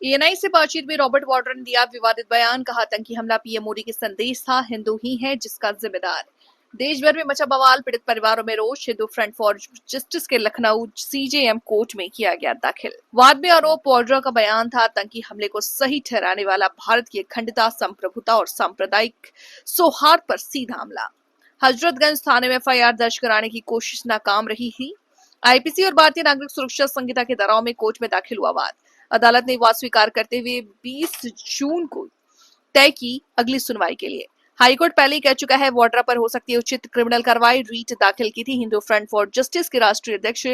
ANI से बातचीत में रॉबर्ट वाड्रा ने दिया विवादित बयान। कहा, आतंकी हमला पीएम मोदी के संदेश था, हिंदू ही है जिसका जिम्मेदार। देश भर में मचा बवाल, पीड़ित परिवारों में रोष। हिंदू फ्रंट फॉर जस्टिस के लखनऊ सीजेएम कोर्ट में किया गया दाखिल। वाद में आरोप वाड्रा का बयान था, आतंकी हमले को सही ठहराने वाला भारत की अखंडता, संप्रभुता और सांप्रदायिक सौहार्द पर सीधा हमला। हजरतगंज थाने में एफआईआर दर्ज कराने की कोशिश नाकाम रही थी। आईपीसी और भारतीय नागरिक सुरक्षा संहिता के धाराओं में कोर्ट में दाखिल हुआ वाद। अदालत ने वाद स्वीकार करते हुए 20 जून को तय की अगली सुनवाई के लिए। हाईकोर्ट पहले ही कह चुका है वाड्रा पर हो सकती है उचित क्रिमिनल कार्रवाई। रीट दाखिल की थी हिंदू फ्रंट फॉर जस्टिस के राष्ट्रीय अध्यक्ष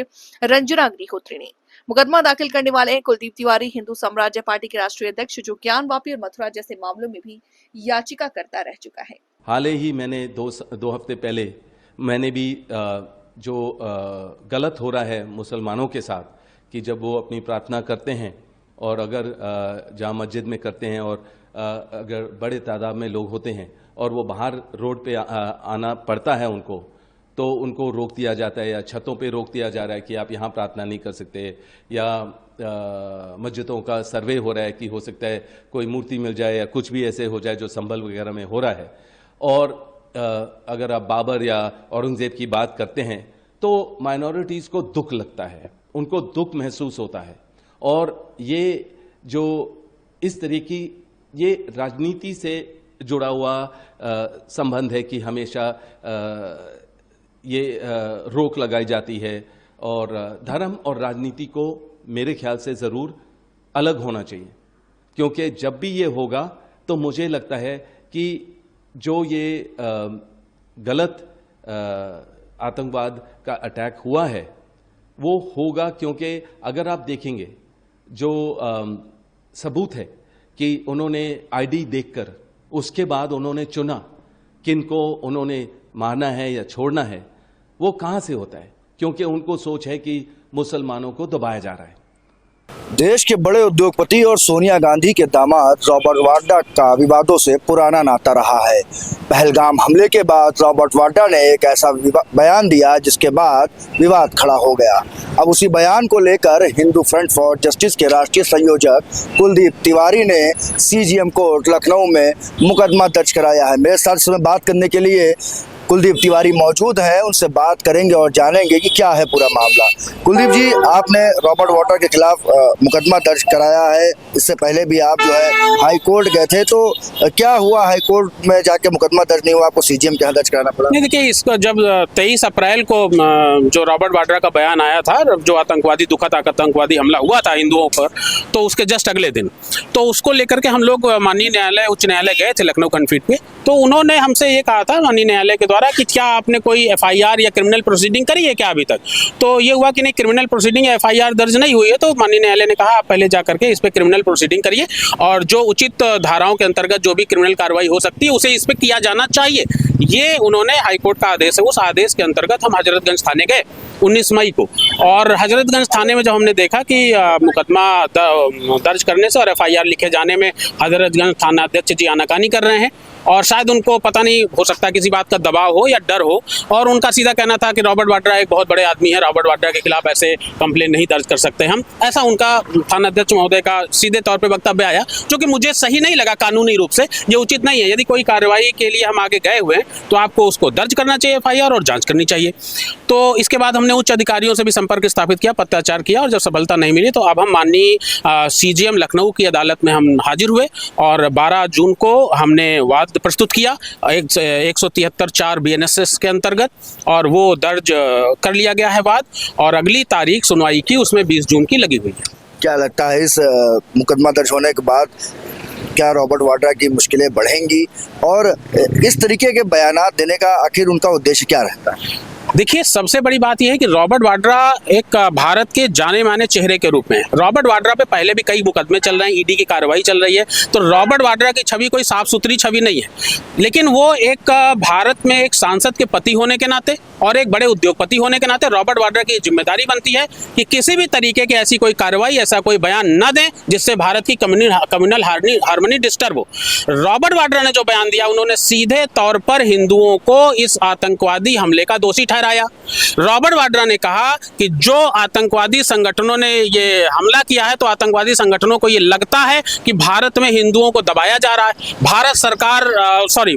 रंजना अग्निहोत्री ने। मुकदमा दाखिल करने वाले हैं कुलदीप तिवारी, हिंदू साम्राज्य पार्टी के राष्ट्रीय अध्यक्ष, जो ज्ञान वापी और मथुरा जैसे मामलों में भी याचिका करता रह चुका है। हाल ही मैंने दो हफ्ते पहले मैंने भी जो गलत हो रहा है मुसलमानों के साथ, कि जब वो अपनी प्रार्थना करते हैं और अगर जामा मस्जिद में करते हैं और अगर बड़े तादाद में लोग होते हैं और वो बाहर रोड पे आना पड़ता है उनको, तो उनको रोक दिया जाता है या छतों पे रोक दिया जा रहा है कि आप यहाँ प्रार्थना नहीं कर सकते, या मस्जिदों का सर्वे हो रहा है कि हो सकता है कोई मूर्ति मिल जाए या कुछ भी ऐसे हो जाए जो संभल वगैरह में हो रहा है। और अगर आप बाबर या औरंगजेब की बात करते हैं तो माइनॉरिटीज़ को दुख लगता है, उनको दुख महसूस होता है। और ये जो इस तरह की ये राजनीति से जुड़ा हुआ संबंध है कि हमेशा ये रोक लगाई जाती है, और धर्म और राजनीति को मेरे ख्याल से ज़रूर अलग होना चाहिए, क्योंकि जब भी ये होगा तो मुझे लगता है कि जो ये गलत आतंकवाद का अटैक हुआ है वो होगा, क्योंकि अगर आप देखेंगे जो सबूत है कि उन्होंने आईडी देखकर उसके बाद उन्होंने चुना किनको उन्होंने मारना है या छोड़ना है, वो कहाँ से होता है? क्योंकि उनको सोच है कि मुसलमानों को दबाया जा रहा है। देश के बड़े उद्योगपति और सोनिया गांधी के दामाद रॉबर्ट वाड्रा का विवादों से पुराना नाता रहा है। पहलगाम हमले के बाद रॉबर्ट वाड्रा ने एक ऐसा बयान दिया जिसके बाद विवाद खड़ा हो गया। अब उसी बयान को लेकर हिंदू फ्रंट फॉर जस्टिस के राष्ट्रीय संयोजक कुलदीप तिवारी ने सीजेएम कोर्ट लखनऊ में मुकदमा दर्ज कराया है। मेरे साथ इसमें बात करने के लिए कुलदीप तिवारी मौजूद हैं, उनसे बात करेंगे और जानेंगे कि क्या है पूरा मामला। कुलदीप जी, आपने रॉबर्ट वाड्रा के खिलाफ मुकदमा दर्ज कराया है, इससे पहले भी आप जो है हाई कोर्ट गए थे, तो क्या हुआ? हाई कोर्ट में जाके मुकदमा दर्ज नहीं हुआ, आपको सीजेएम के यहाँ दर्ज कराना पड़ा? नहीं, देखिए, इसको जब 23 अप्रैल को जो रॉबर्ट वाड्रा का बयान आया था, जो आतंकवादी दुखद आतंकवादी हमला हुआ था हिंदुओं पर, तो उसके जस्ट अगले दिन तो उसको लेकर के हम लोग माननीय न्यायालय उच्च न्यायालय गए थे लखनऊ खंडपीठ में। तो उन्होंने हमसे ये कहा था माननीय न्यायालय के द्वारा कि क्या आपने कोई एफआईआर या क्रिमिनल प्रोसीडिंग करी है क्या अभी तक? तो ये हुआ कि नहीं, क्रिमिनल प्रोसीडिंग या एफआईआर दर्ज नहीं हुई है। तो माननीय न्यायालय ने कहा आप पहले जा करके इस पे क्रिमिनल प्रोसीडिंग करिए और जो उचित धाराओं के अंतर्गत जो भी क्रिमिनल कार्रवाई हो सकती है उसे इस पे किया जाना चाहिए। ये उन्होंने हाईकोर्ट का आदेश है, उस आदेश के अंतर्गत हम हजरतगंज थाने गए 19 मई को। और हजरतगंज थाने में जब हमने देखा कि मुकदमा दर्ज करने से और एफआईआर लिखे जाने में हजरतगंज थाना अध्यक्ष जी आनाकानी कर रहे हैं, और शायद उनको पता नहीं, हो सकता है किसी बात का दबाव हो या डर हो, और उनका सीधा कहना था कि रॉबर्ट वाड्रा एक बहुत बड़े आदमी है, रॉबर्ट वाड्रा के खिलाफ ऐसे कंप्लेन नहीं दर्ज कर सकते हम। ऐसा उनका थाना अध्यक्ष महोदय का सीधे तौर पे वक्तव्य आया, जो कि मुझे सही नहीं लगा। कानूनी रूप से ये उचित नहीं है। यदि कोई कार्रवाई के लिए हम आगे गए हुए हैं तो आपको उसको दर्ज करना चाहिए एफआईआर और जांच करनी चाहिए। तो इसके बाद हमने उच्च अधिकारियों से भी संपर्क स्थापित किया, पत्राचार किया, और जब सफलता नहीं मिली तो अब हम माननीय सीजेएम लखनऊ की अदालत में हम हाजिर हुए और 12 जून को हमने वाद प्रस्तुत किया 173(4) BNSS के अंतर्गत, और वो दर्ज कर लिया गया है वाद, और अगली तारीख सुनवाई की उसमें 20 जून की लगी हुई है। क्या लगता है इस मुकदमा दर्ज होने के बाद क्या रॉबर्ट वाड्रा की मुश्किलें बढ़ेंगी, और इस तरीके के बयानात देने का आखिर उनका उद्देश्य क्या रहता है? देखिए, सबसे बड़ी बात यह है कि रॉबर्ट वाड्रा एक भारत के जाने माने चेहरे के रूप में है। रॉबर्ट वाड्रा पे पहले भी कई मुकदमे चल रहे हैं, ईडी की कार्रवाई चल रही है, तो रॉबर्ट वाड्रा की छवि कोई साफ सुथरी छवि नहीं है। लेकिन वो एक भारत में एक सांसद के पति होने के नाते और एक बड़े उद्योगपति होने के नाते रॉबर्ट वाड्रा की जिम्मेदारी बनती है कि किसी भी तरीके की ऐसी कोई कार्रवाई, ऐसा कोई बयान न दें जिससे भारत की कम्युनल हार्मनी डिस्टर्ब हो। रॉबर्ट वाड्रा ने जो बयान दिया, उन्होंने सीधे तौर पर हिंदुओं को इस आतंकवादी हमले का दोषी ठहराया। रॉबर्ट वाड्रा ने कहा कि जो आतंकवादी संगठनों ने ये हमला किया है, तो आतंकवादी संगठनों को ये लगता है कि भारत में हिंदुओं को दबाया जा रहा है,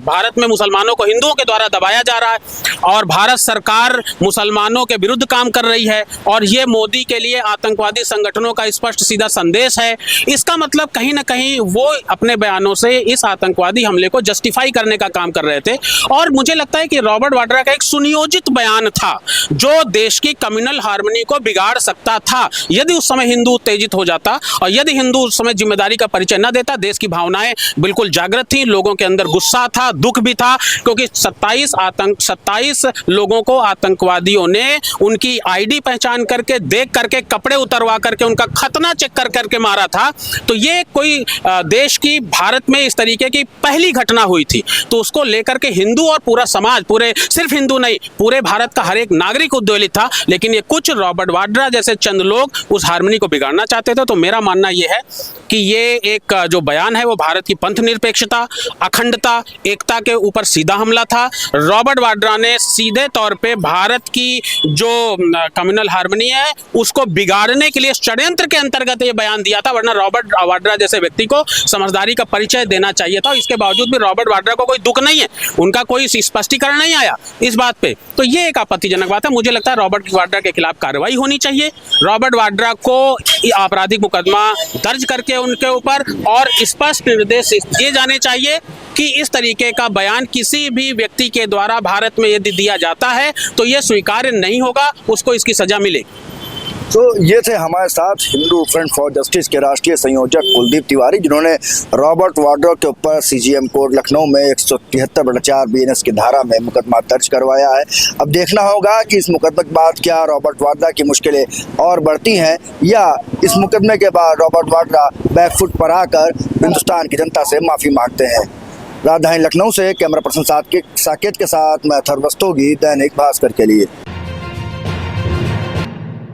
भारत में मुसलमानों को हिंदुओं के द्वारा दबाया जा रहा है और भारत सरकार मुसलमानों के विरुद्ध काम कर रही है और ये मोदी के लिए आतंकवादी संगठनों का स्पष्ट सीधा संदेश है। इसका मतलब कहीं ना कहीं वो अपने बयानों से इस आतंकवादी हमले को जस्टिफाई करने का काम कर रहे थे और मुझे लगता है कि रॉबर्ट वाड्रा का एक सुनियोजित बयान था जो देश की कम्युनल हार्मनी को बिगाड़ सकता था। यदि उस समय हिंदू उत्तेजित हो जाता और यदि हिंदू उस समय जिम्मेदारी का परिचय न देता, देश की भावनाएं बिल्कुल जागृत थी, लोगों के अंदर गुस्सा था, दुख भी था, क्योंकि 27 लोगों को आतंकवादियों ने उनकी आईडी पहचान करके, देख करके, कपड़े उतरवा करके, उनका खतना चेक कर करके मारा था। तो ये कोई देश की, भारत में इस तरीके की पहली घटना हुई थी। तो उसको लेकर के हिंदू और पूरा समाज, पूरे सिर्फ हिंदू नहीं, पूरे भारत का हर एक नागरिक उद्वेलित था। लेकिन ये कुछ रॉबर्ट वाड्रा जैसे चंद लोग उस हार्मनी को बिगाड़ना चाहते थे। तो मेरा मानना ये है कि ये एक जो बयान है वो भारत की पंथ निरपेक्षता, अखंडता, एकता के ऊपर सीधा हमला था। रॉबर्ट वाड्रा ने सीधे तौर पे भारत की जो कम्युनल हार्मनी है उसको बिगाड़ने के लिए षड्यंत्र के अंतर्गत ये बयान दिया था, वरना रॉबर्ट वाड्रा जैसे व्यक्ति को समझदारी का परिचय देना चाहिए था। इसके बावजूद भी रॉबर्ट वाड्रा को कोई दुख नहीं है, उनका कोई स्पष्टीकरण नहीं आया इस बात पे। तो ये एक आपत्तिजनक बात है। मुझे लगता है रॉबर्ट वाड्रा के खिलाफ कार्रवाई होनी चाहिए। रॉबर्ट वाड्रा को आपराधिक मुकदमा दर्ज करके उनके ऊपर और स्पष्ट निर्देश दिए जाने चाहिए कि इस तरीके का बयान किसी भी व्यक्ति के द्वारा भारत में यदि दिया जाता है तो यह स्वीकार्य नहीं होगा, उसको इसकी सजा मिलेगी। तो ये थे हमारे साथ हिंदू फ्रंट फॉर जस्टिस के राष्ट्रीय संयोजक कुलदीप तिवारी, जिन्होंने रॉबर्ट वाड्रा के ऊपर सीजीएम कोर्ट लखनऊ में 173/4 बीएनएस की धारा में मुकदमा दर्ज करवाया है। अब देखना होगा कि इस मुकदमे के बाद क्या रॉबर्ट वाड्रा की मुश्किलें और बढ़ती हैं या इस मुकदमे के बाद रॉबर्ट वाड्रा बैकफुट पर आकर हिंदुस्तान की जनता से माफ़ी मांगते हैं। राजधानी लखनऊ से कैमरा पर्सन साकेत के साथ मैं अथर्व रस्तोगी, दैनिक भास्कर के लिए।